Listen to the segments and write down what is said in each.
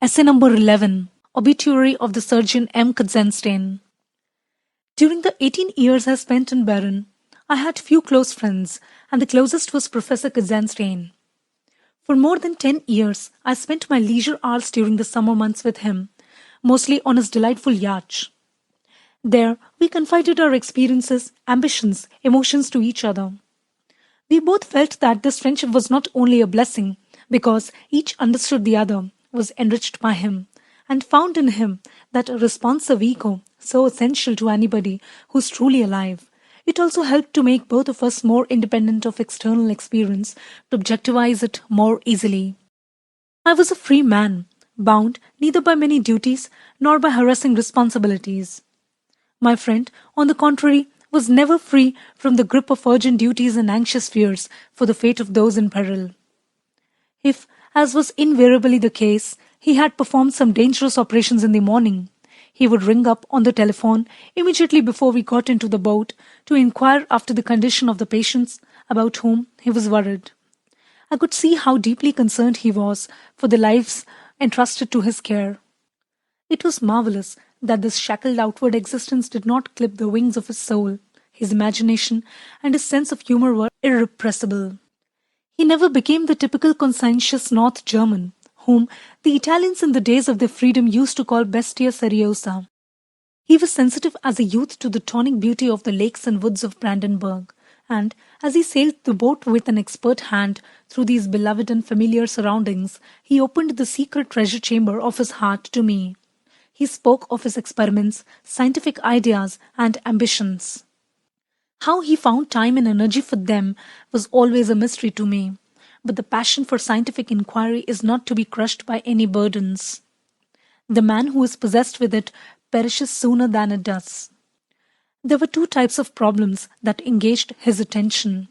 Essay number 11. Obituary of the surgeon M.Katzenstein. During the 18 years I spent in Bern, I had few close friends, and the closest was Professor Katzenstein. For more than 10 years, I spent my leisure hours during the summer months with him, mostly on his delightful yacht. There, we confided our experiences, ambitions, emotions to each other. We both felt that this friendship was not only a blessing, because each understood the other, was enriched by him, and found in him that responsive ego so essential to anybody who's truly alive. It also helped to make both of us more independent of external experience, to objectivize it more easily. I was a free man, bound neither by many duties nor by harassing responsibilities. My friend, on the contrary, was never free from the grip of urgent duties and anxious fears for the fate of those in peril. If, as was invariably the case, he had performed some dangerous operations in the morning, he would ring up on the telephone immediately before we got into the boat to inquire after the condition of the patients about whom he was worried. I could see how deeply concerned he was for the lives entrusted to his care. It was marvelous that this shackled outward existence did not clip the wings of his soul. His imagination and his sense of humor were irrepressible. He never became the typical conscientious North German, whom the Italians in the days of their freedom used to call bestia seriosa. He was sensitive as a youth to the tonic beauty of the lakes and woods of Brandenburg, and as he sailed the boat with an expert hand through these beloved and familiar surroundings, he opened the secret treasure chamber of his heart to me. He spoke of his experiments, scientific ideas, and ambitions. How he found time and energy for them was always a mystery to me, but the passion for scientific inquiry is not to be crushed by any burdens. The man who is possessed with it perishes sooner than it does. There were two types of problems that engaged his attention.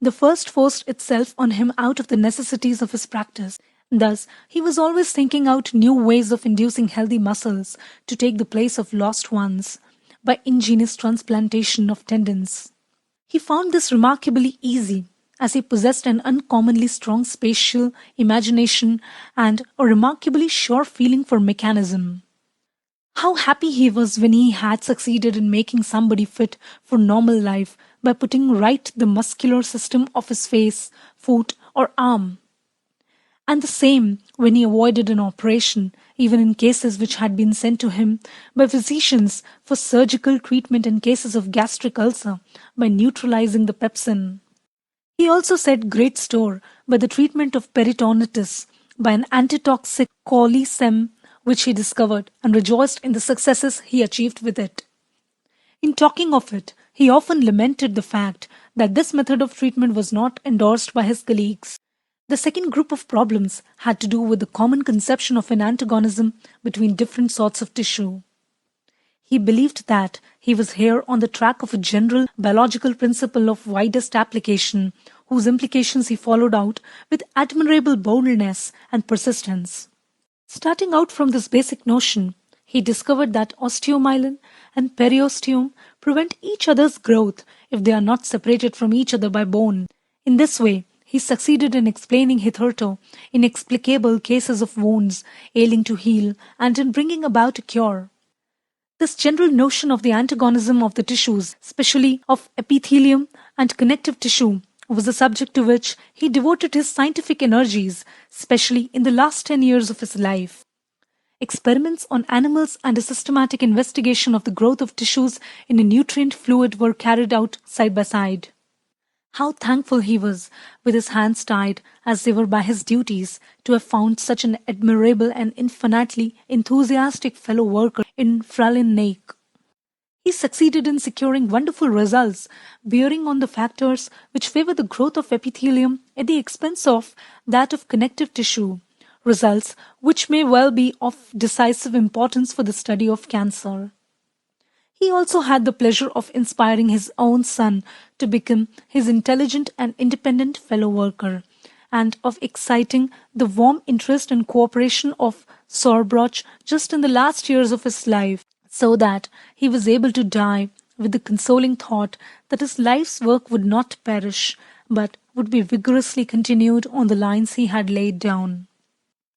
The first forced itself on him out of the necessities of his practice. Thus, he was always thinking out new ways of inducing healthy muscles to take the place of lost ones by ingenious transplantation of tendons. He found this remarkably easy, as he possessed an uncommonly strong spatial imagination and a remarkably sure feeling for mechanism. How happy he was when he had succeeded in making somebody fit for normal life by putting right the muscular system of his face, foot, or arm. And the same when he avoided an operation, even in cases which had been sent to him by physicians for surgical treatment in cases of gastric ulcer, by neutralizing the pepsin. He also set great store by the treatment of peritonitis by an antitoxic colisem which he discovered, and rejoiced in the successes he achieved with it. In talking of it, he often lamented the fact that this method of treatment was not endorsed by his colleagues. The second group of problems had to do with the common conception of an antagonism between different sorts of tissue. He believed that he was here on the track of a general biological principle of widest application, whose implications he followed out with admirable boldness and persistence. Starting out from this basic notion, he discovered that osteomyelin and periosteum prevent each other's growth if they are not separated from each other by bone. In this way, he succeeded in explaining hitherto inexplicable cases of wounds ailing to heal and in bringing about a cure. This general notion of the antagonism of the tissues, especially of epithelium and connective tissue, was the subject to which he devoted his scientific energies, especially in the last 10 years of his life. Experiments on animals and a systematic investigation of the growth of tissues in a nutrient fluid were carried out side by side. How thankful he was, with his hands tied, as they were by his duties, to have found such an admirable and infinitely enthusiastic fellow worker in Fräulein Neck. He succeeded in securing wonderful results, bearing on the factors which favor the growth of epithelium at the expense of that of connective tissue, results which may well be of decisive importance for the study of cancer. He also had the pleasure of inspiring his own son to become his intelligent and independent fellow worker, and of exciting the warm interest and cooperation of Sorbroch just in the last years of his life, so that he was able to die with the consoling thought that his life's work would not perish, but would be vigorously continued on the lines he had laid down.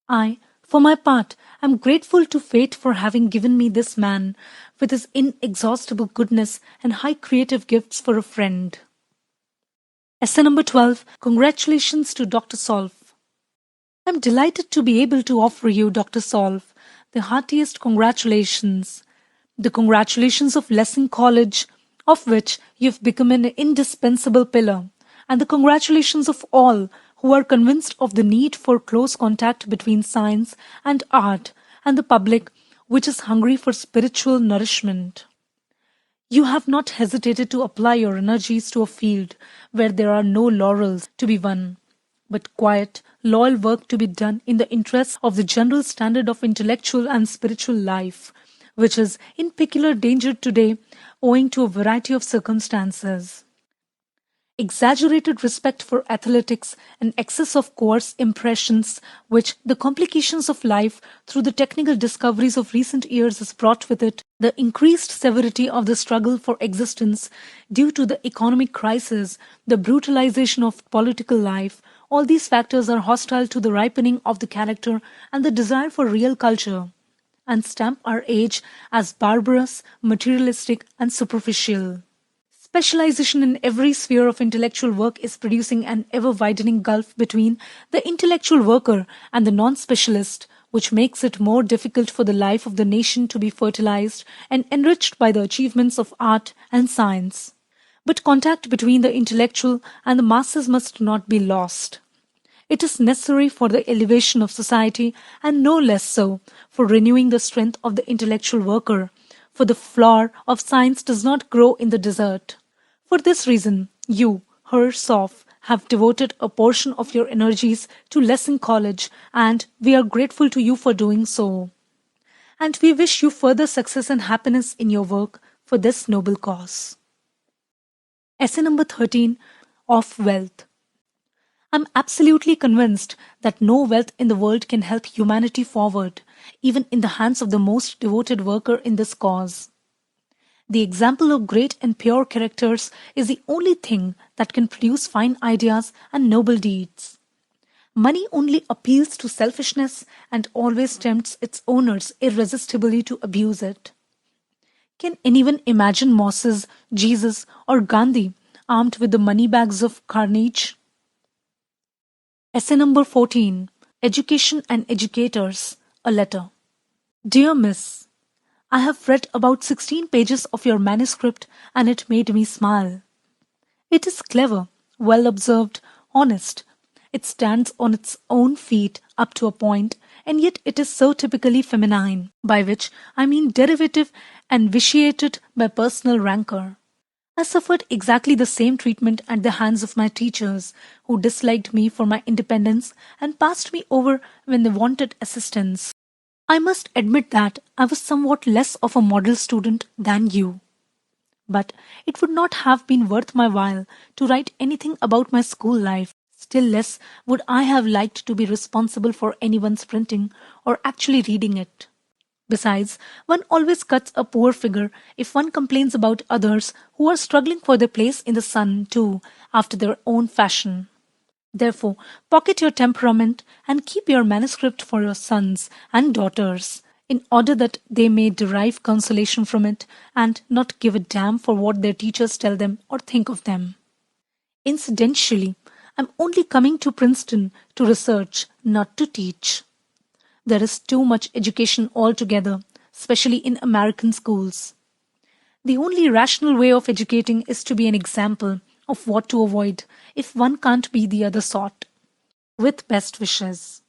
I, For my part, I am grateful to fate for having given me this man with his inexhaustible goodness and high creative gifts for a friend. Essay number 12. Congratulations to Dr. Solf. I am delighted to be able to offer you, Dr. Solf, the heartiest congratulations. The congratulations of Lessing College, of which you have become an indispensable pillar, and the congratulations of all who are convinced of the need for close contact between science and art and the public which is hungry for spiritual nourishment. You have not hesitated to apply your energies to a field where there are no laurels to be won, but quiet, loyal work to be done in the interests of the general standard of intellectual and spiritual life, which is in peculiar danger today owing to a variety of circumstances. Exaggerated respect for athletics and excess of coarse impressions which the complications of life through the technical discoveries of recent years has brought with it, the increased severity of the struggle for existence due to the economic crisis, the brutalization of political life, all these factors are hostile to the ripening of the character and the desire for real culture, and stamp our age as barbarous, materialistic, and superficial. Specialization in every sphere of intellectual work is producing an ever-widening gulf between the intellectual worker and the non-specialist, which makes it more difficult for the life of the nation to be fertilized and enriched by the achievements of art and science. But contact between the intellectual and the masses must not be lost. It is necessary for the elevation of society, and no less so for renewing the strength of the intellectual worker, for the flower of science does not grow in the desert. For this reason, you, Herr Solf, have devoted a portion of your energies to Lessing College, and we are grateful to you for doing so. And we wish you further success and happiness in your work for this noble cause. Essay number 13. Of Wealth. I am absolutely convinced that no wealth in the world can help humanity forward, even in the hands of the most devoted worker in this cause. The example of great and pure characters is the only thing that can produce fine ideas and noble deeds. Money only appeals to selfishness and always tempts its owners irresistibly to abuse it. Can anyone imagine Moses, Jesus, or Gandhi armed with the money bags of carnage? Essay number 14. Education and Educators. A Letter. Dear Miss, I have read about 16 pages of your manuscript and it made me smile. It is clever, well observed, honest. It stands on its own feet up to a point, and yet it is so typically feminine, by which I mean derivative and vitiated by personal rancor. I suffered exactly the same treatment at the hands of my teachers, who disliked me for my independence and passed me over when they wanted assistance. I must admit that I was somewhat less of a model student than you. But it would not have been worth my while to write anything about my school life. Still less would I have liked to be responsible for anyone's printing or actually reading it. Besides, one always cuts a poor figure if one complains about others who are struggling for their place in the sun too, after their own fashion. Therefore, pocket your temperament and keep your manuscript for your sons and daughters, in order that they may derive consolation from it and not give a damn for what their teachers tell them or think of them. Incidentally, I'm only coming to Princeton to research, not to teach. There is too much education altogether, especially in American schools. The only rational way of educating is to be an example of what to avoid if one can't be the other sort. With best wishes.